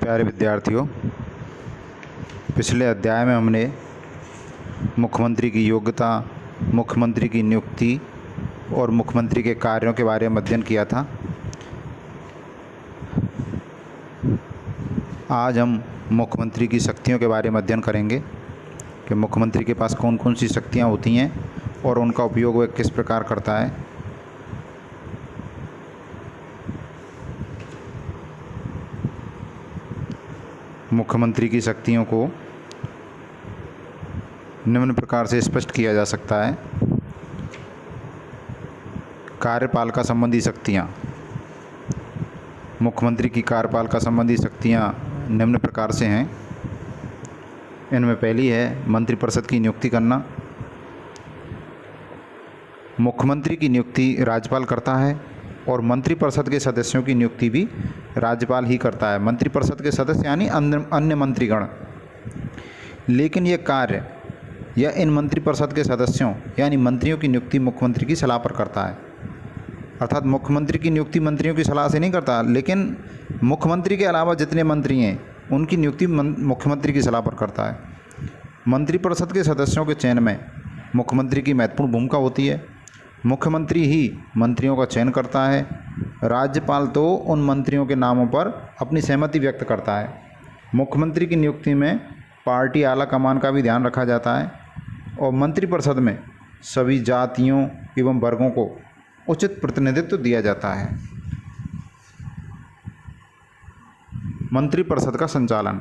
प्यारे विद्यार्थियों, पिछले अध्याय में हमने मुख्यमंत्री की योग्यता, मुख्यमंत्री की नियुक्ति और मुख्यमंत्री के कार्यों के बारे में अध्ययन किया था। आज हम मुख्यमंत्री की शक्तियों के बारे में अध्ययन करेंगे कि मुख्यमंत्री के पास कौन कौन सी शक्तियाँ होती हैं और उनका उपयोग वह किस प्रकार करता है। मुख्यमंत्री की शक्तियों को निम्न प्रकार से स्पष्ट किया जा सकता है। कार्यपालिका संबंधी शक्तियाँ। मुख्यमंत्री की कार्यपालिका संबंधी शक्तियाँ निम्न प्रकार से हैं। इनमें पहली है मंत्रिपरिषद की नियुक्ति करना। मुख्यमंत्री की नियुक्ति राज्यपाल करता है और मंत्रिपरिषद के सदस्यों की नियुक्ति भी राज्यपाल ही करता है। मंत्रिपरिषद के सदस्य यानी अन्य मंत्रीगण। लेकिन ये कार्य या इन मंत्रिपरिषद के सदस्यों यानी मंत्रियों की नियुक्ति मुख्यमंत्री की सलाह पर करता है। अर्थात मुख्यमंत्री की नियुक्ति मंत्रियों की सलाह से नहीं करता, लेकिन मुख्यमंत्री के अलावा जितने मंत्री हैं उनकी नियुक्ति मुख्यमंत्री की सलाह पर करता है। मंत्रिपरिषद के सदस्यों के चयन में मुख्यमंत्री की महत्वपूर्ण भूमिका होती है। मुख्यमंत्री ही मंत्रियों का चयन करता है। राज्यपाल तो उन मंत्रियों के नामों पर अपनी सहमति व्यक्त करता है। मुख्यमंत्री की नियुक्ति में पार्टी आला कमान का भी ध्यान रखा जाता है और मंत्रिपरिषद में सभी जातियों एवं वर्गों को उचित प्रतिनिधित्व दिया जाता है। मंत्रिपरिषद का संचालन।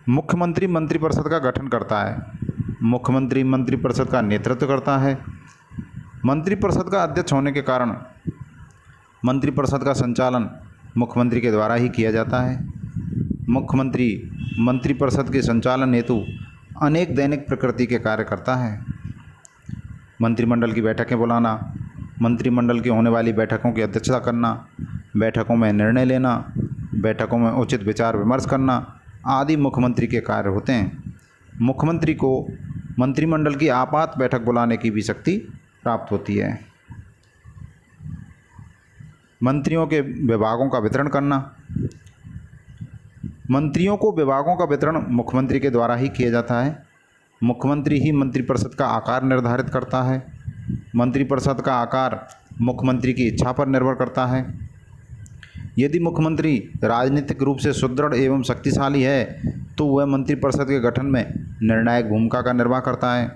मुख्यमंत्री मंत्रिपरिषद का गठन करता है। मुख्यमंत्री मंत्रिपरिषद का नेतृत्व करता है। मंत्रिपरिषद का अध्यक्ष होने के कारण मंत्रिपरिषद का संचालन मुख्यमंत्री के द्वारा ही किया जाता है। मुख्यमंत्री मंत्रिपरिषद के संचालन हेतु अनेक दैनिक प्रकृति के कार्य करता है। मंत्रिमंडल की बैठकें बुलाना, मंत्रिमंडल की होने वाली बैठकों की अध्यक्षता करना, बैठकों में निर्णय लेना, बैठकों में उचित विचार विमर्श करना आदि मुख्यमंत्री के कार्य होते हैं। मुख्यमंत्री को मंत्रिमंडल की आपात बैठक बुलाने की भी शक्ति प्राप्त होती है। मंत्रियों के विभागों का वितरण करना। मंत्रियों को विभागों का वितरण मुख्यमंत्री के द्वारा ही किया जाता है। मुख्यमंत्री ही मंत्रिपरिषद का आकार निर्धारित करता है। मंत्रिपरिषद का आकार मुख्यमंत्री की इच्छा पर निर्भर करता है। यदि मुख्यमंत्री राजनीतिक रूप से सुदृढ़ एवं शक्तिशाली है तो वह मंत्रिपरिषद के गठन में निर्णायक भूमिका का निर्वाह करता है।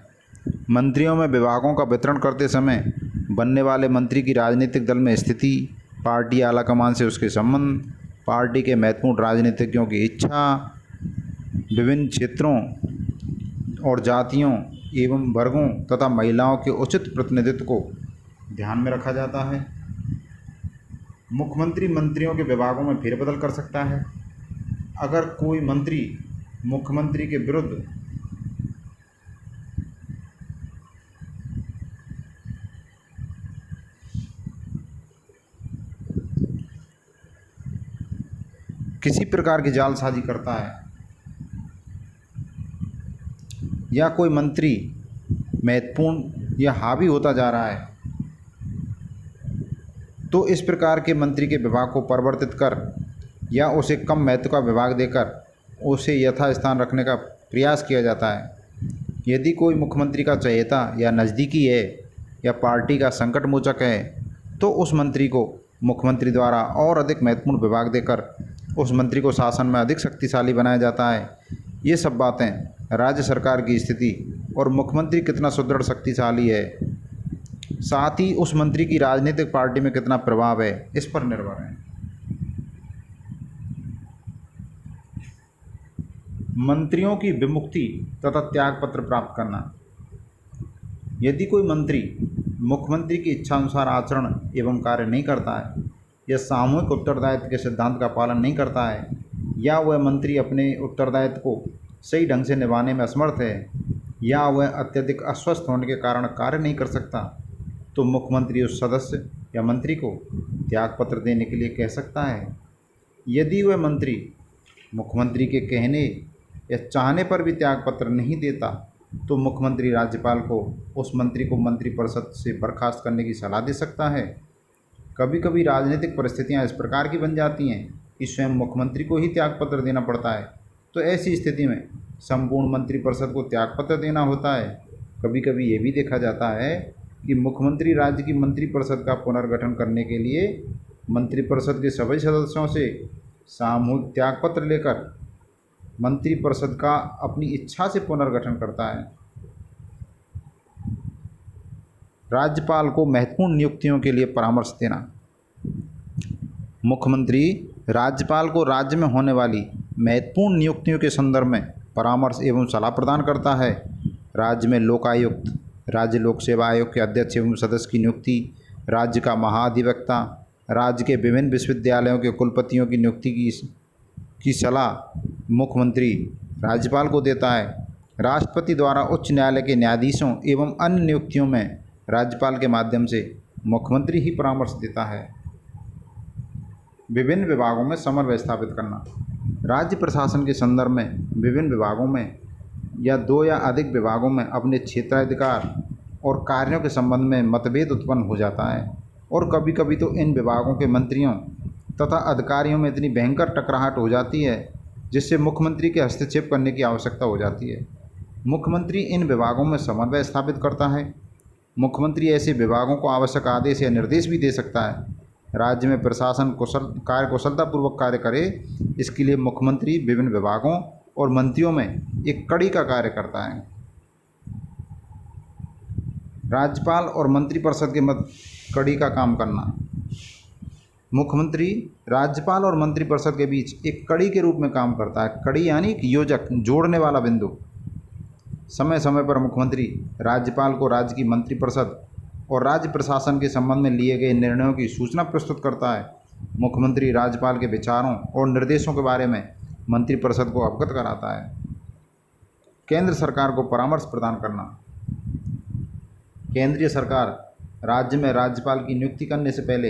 मंत्रियों में विभागों का वितरण करते समय बनने वाले मंत्री की राजनीतिक दल में स्थिति, पार्टी आला कमान से उसके संबंध, पार्टी के महत्वपूर्ण राजनीतिज्ञों की इच्छा, विभिन्न क्षेत्रों और जातियों एवं वर्गों तथा महिलाओं के उचित प्रतिनिधित्व को ध्यान में रखा जाता है। मुख्यमंत्री मंत्रियों के विभागों में फेरबदल कर सकता है। अगर कोई मंत्री मुख्यमंत्री के विरुद्ध किसी प्रकार की जालसाजी करता है या कोई मंत्री महत्वपूर्ण या हावी होता जा रहा है तो इस प्रकार के मंत्री के विभाग को परिवर्तित कर या उसे कम महत्व का विभाग देकर उसे यथास्थान रखने का प्रयास किया जाता है। यदि कोई मुख्यमंत्री का चहेता या नज़दीकी है या पार्टी का संकट मोचक है तो उस मंत्री को मुख्यमंत्री द्वारा और अधिक महत्वपूर्ण विभाग देकर उस मंत्री को शासन में अधिक शक्तिशाली बनाया जाता है। ये सब बातें राज्य सरकार की स्थिति और मुख्यमंत्री कितना सुदृढ़ शक्तिशाली है, साथ ही उस मंत्री की राजनीतिक पार्टी में कितना प्रभाव है, इस पर निर्भर है। मंत्रियों की विमुक्ति तथा त्यागपत्र प्राप्त करना। यदि कोई मंत्री मुख्यमंत्री की इच्छानुसार आचरण एवं कार्य नहीं करता है या सामूहिक उत्तरदायित्व के सिद्धांत का पालन नहीं करता है या वह मंत्री अपने उत्तरदायित्व को सही ढंग से निभाने में असमर्थ है या वह अत्यधिक अस्वस्थ होने के कारण कार्य नहीं कर सकता तो मुख्यमंत्री उस सदस्य या मंत्री को त्यागपत्र देने के लिए कह सकता है। यदि वह मंत्री मुख्यमंत्री के कहने या चाहने पर भी त्यागपत्र नहीं देता तो मुख्यमंत्री राज्यपाल को उस मंत्री को मंत्रिपरिषद से बर्खास्त करने की सलाह दे सकता है। कभी कभी राजनीतिक परिस्थितियां इस प्रकार की बन जाती हैं कि स्वयं मुख्यमंत्री को ही त्यागपत्र देना पड़ता है, तो ऐसी स्थिति में संपूर्ण मंत्रिपरिषद को त्यागपत्र देना होता है। कभी कभी ये भी देखा जाता है कि मुख्यमंत्री राज्य की मंत्रिपरिषद का पुनर्गठन करने के लिए मंत्रिपरिषद के सभी सदस्यों से सामूहिक त्यागपत्र लेकर मंत्रिपरिषद का अपनी इच्छा से पुनर्गठन करता है। राज्यपाल को महत्वपूर्ण नियुक्तियों के लिए परामर्श देना। मुख्यमंत्री राज्यपाल को राज्य में होने वाली महत्वपूर्ण नियुक्तियों के संदर्भ में परामर्श एवं सलाह प्रदान करता है। राज्य में लोकायुक्त, राज्य लोक सेवा आयोग के अध्यक्ष एवं सदस्य की नियुक्ति, राज्य का महाधिवक्ता, राज्य के विभिन्न विश्वविद्यालयों के कुलपतियों की नियुक्ति की सलाह मुख्यमंत्री राज्यपाल को देता है। राष्ट्रपति द्वारा उच्च न्यायालय के न्यायाधीशों एवं अन्य नियुक्तियों में राज्यपाल के माध्यम से मुख्यमंत्री ही परामर्श देता है। विभिन्न विभागों में समन्वय स्थापित करना। राज्य प्रशासन के संदर्भ में विभिन्न विभागों में या दो या अधिक विभागों में अपने क्षेत्राधिकार और कार्यों के संबंध में मतभेद उत्पन्न हो जाता है और कभी कभी तो इन विभागों के मंत्रियों तथा अधिकारियों में इतनी भयंकर टकराहट हो जाती है जिससे मुख्यमंत्री के हस्तक्षेप करने की आवश्यकता हो जाती है। मुख्यमंत्री इन विभागों में समन्वय स्थापित करता है। मुख्यमंत्री ऐसे विभागों को आवश्यक आदेश या निर्देश भी दे सकता है। राज्य में प्रशासन कुशलतापूर्वक कार्य करे, इसके लिए मुख्यमंत्री विभिन्न विभागों और मंत्रियों में एक कड़ी का कार्य करता है। राज्यपाल और मंत्रिपरिषद के मध्य कड़ी का काम करना। मुख्यमंत्री राज्यपाल और मंत्रिपरिषद के बीच एक कड़ी के रूप में काम करता है। कड़ी यानी एक योजक, जोड़ने वाला बिंदु। समय समय पर मुख्यमंत्री राज्यपाल को राज्य की मंत्रिपरिषद और राज्य प्रशासन के संबंध में लिए गए निर्णयों की सूचना प्रस्तुत करता है। मुख्यमंत्री राज्यपाल के विचारों और निर्देशों के बारे में मंत्रिपरिषद को अवगत कराता है। केंद्र सरकार को परामर्श प्रदान करना। केंद्रीय सरकार राज्य में राज्यपाल की नियुक्ति करने से पहले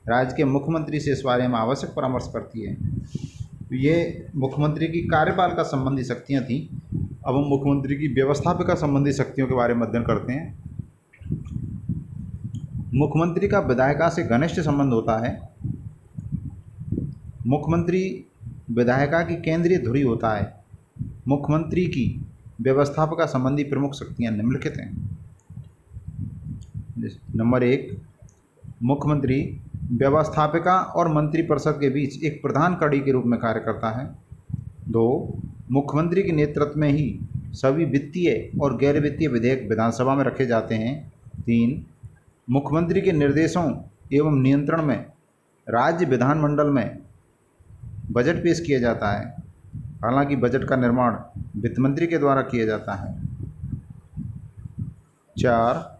राज्य के मुख्यमंत्री से इस बारे में आवश्यक परामर्श करती है। ये मुख्यमंत्री की कार्यपालिका का संबंधी शक्तियाँ थीं। अब हम मुख्यमंत्री की व्यवस्थापिका संबंधी शक्तियों के बारे में अध्ययन करते हैं। मुख्यमंत्री का विधायिका से घनिष्ठ संबंध होता है। मुख्यमंत्री विधायिका की केंद्रीय धुरी होता है। मुख्यमंत्री की व्यवस्थापिका संबंधी प्रमुख शक्तियाँ निम्नलिखित हैं। नंबर 1, मुख्यमंत्री व्यवस्थापिका और मंत्रिपरिषद के बीच एक प्रधान कड़ी के रूप में कार्य करता है। 2, मुख्यमंत्री के नेतृत्व में ही सभी वित्तीय और गैर वित्तीय विधेयक विधानसभा में रखे जाते हैं। 3, मुख्यमंत्री के निर्देशों एवं नियंत्रण में राज्य विधानमंडल में बजट पेश किया जाता है। हालांकि बजट का निर्माण वित्त मंत्री के द्वारा किया जाता है। 4,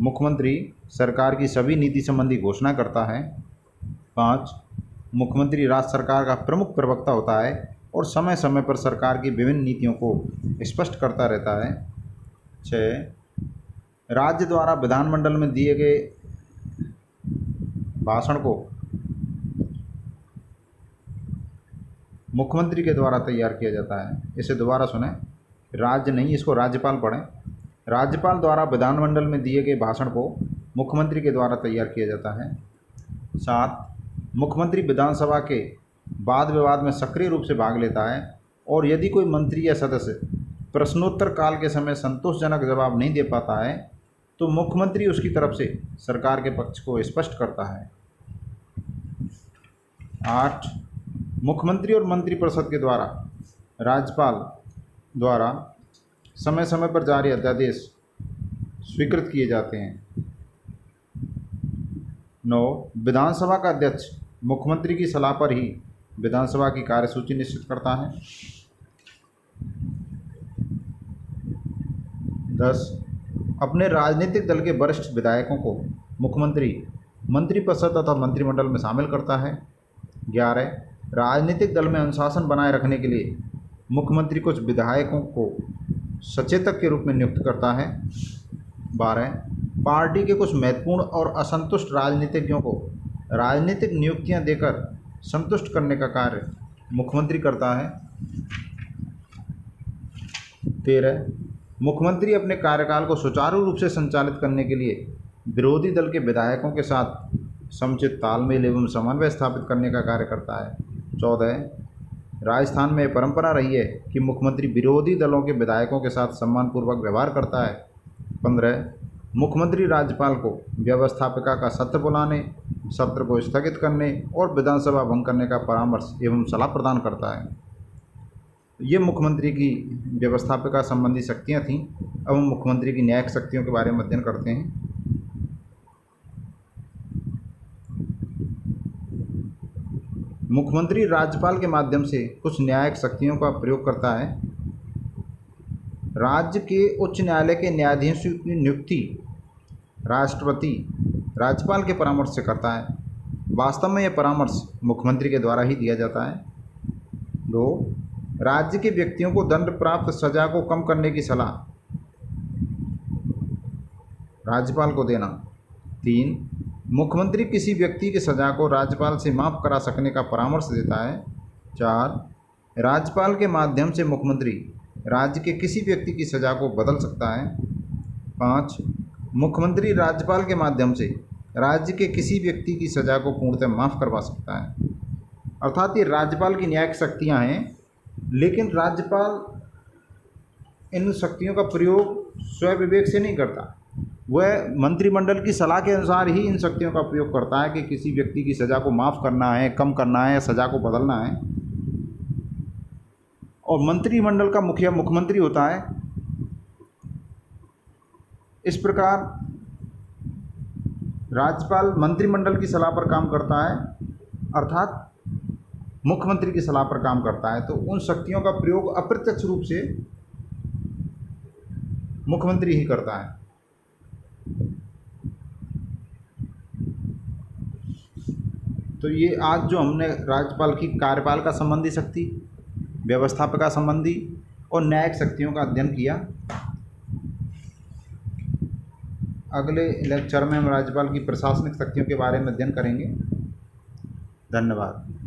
मुख्यमंत्री सरकार की सभी नीति संबंधी घोषणा करता है। 5, मुख्यमंत्री राज्य सरकार का प्रमुख प्रवक्ता होता है और समय समय पर सरकार की विभिन्न नीतियों को स्पष्ट करता रहता है। 6, राज्य द्वारा विधानमंडल में दिए गए भाषण को मुख्यमंत्री के द्वारा तैयार किया जाता है। इसे दोबारा सुने, राज्य नहीं, इसको राज्यपाल पढ़ें। राज्यपाल द्वारा विधानमंडल में दिए गए भाषण को मुख्यमंत्री के द्वारा तैयार किया जाता है। 7, मुख्यमंत्री विधानसभा के वाद विवाद में सक्रिय रूप से भाग लेता है और यदि कोई मंत्री या सदस्य प्रश्नोत्तर काल के समय संतोषजनक जवाब नहीं दे पाता है तो मुख्यमंत्री उसकी तरफ से सरकार के पक्ष को स्पष्ट करता है। 8, मुख्यमंत्री और मंत्रिपरिषद के द्वारा राज्यपाल द्वारा समय समय पर जारी अध्यादेश स्वीकृत किए जाते हैं। 9, विधानसभा का अध्यक्ष मुख्यमंत्री की सलाह पर ही विधानसभा की कार्यसूची निश्चित करता है। 10, अपने राजनीतिक दल के वरिष्ठ विधायकों को मुख्यमंत्री मंत्रिपरिषद तथा मंत्रिमंडल में शामिल करता है। 11, राजनीतिक दल में अनुशासन बनाए रखने के लिए मुख्यमंत्री कुछ विधायकों को सचेतक के रूप में नियुक्त करता है। 12, पार्टी के कुछ महत्वपूर्ण और असंतुष्ट राजनीतिज्ञों को राजनीतिक नियुक्तियां देकर संतुष्ट करने का कार्य मुख्यमंत्री करता है। 13, मुख्यमंत्री अपने कार्यकाल को सुचारू रूप से संचालित करने के लिए विरोधी दल के विधायकों के साथ समुचित तालमेल एवं समन्वय स्थापित करने का कार्य करता है। 14. राजस्थान में परंपरा रही है कि मुख्यमंत्री विरोधी दलों के विधायकों के साथ सम्मानपूर्वक व्यवहार करता है। 15. मुख्यमंत्री राज्यपाल को व्यवस्थापिका का सत्र बुलाने, सत्र को स्थगित करने और विधानसभा भंग करने का परामर्श एवं सलाह प्रदान करता है। ये मुख्यमंत्री की व्यवस्थापिका संबंधी शक्तियाँ थीं। अब हम मुख्यमंत्री की न्यायिक शक्तियों के बारे में अध्ययन करते हैं। मुख्यमंत्री राज्यपाल के माध्यम से कुछ न्यायिक शक्तियों का प्रयोग करता है। राज्य के उच्च न्यायालय के न्यायाधीशों की नियुक्ति राष्ट्रपति राज्यपाल के परामर्श से करता है। वास्तव में यह परामर्श मुख्यमंत्री के द्वारा ही दिया जाता है। 2. राज्य के व्यक्तियों को दंड प्राप्त सजा को कम करने की सलाह राज्यपाल को देना। 3. मुख्यमंत्री किसी व्यक्ति की सजा को राज्यपाल से माफ़ करा सकने का परामर्श देता है। 4. राज्यपाल के माध्यम से मुख्यमंत्री राज्य के किसी व्यक्ति की सजा को बदल सकता है। 5. मुख्यमंत्री राज्यपाल के माध्यम से राज्य के किसी व्यक्ति की सजा को पूर्णतः माफ़ करवा सकता है। अर्थात ये राज्यपाल की न्यायिक शक्तियाँ हैं, लेकिन राज्यपाल इन शक्तियों का प्रयोग स्वयं विवेक से नहीं करता। वह मंत्रिमंडल की सलाह के अनुसार ही इन शक्तियों का प्रयोग करता है कि किसी व्यक्ति की सज़ा को माफ़ करना है, कम करना है, सज़ा को बदलना है। और मंत्रिमंडल का मुखिया मुख्यमंत्री होता है। इस प्रकार राज्यपाल मंत्रिमंडल की सलाह पर काम करता है, अर्थात मुख्यमंत्री की सलाह पर काम करता है। तो उन शक्तियों का प्रयोग अप्रत्यक्ष रूप से मुख्यमंत्री ही करता है। तो ये आज जो हमने राज्यपाल की कार्यपाल का संबंधी शक्ति, व्यवस्थापिका संबंधी और न्यायिक शक्तियों का अध्ययन किया। अगले लेक्चर में हम राज्यपाल की प्रशासनिक शक्तियों के बारे में अध्ययन करेंगे। धन्यवाद।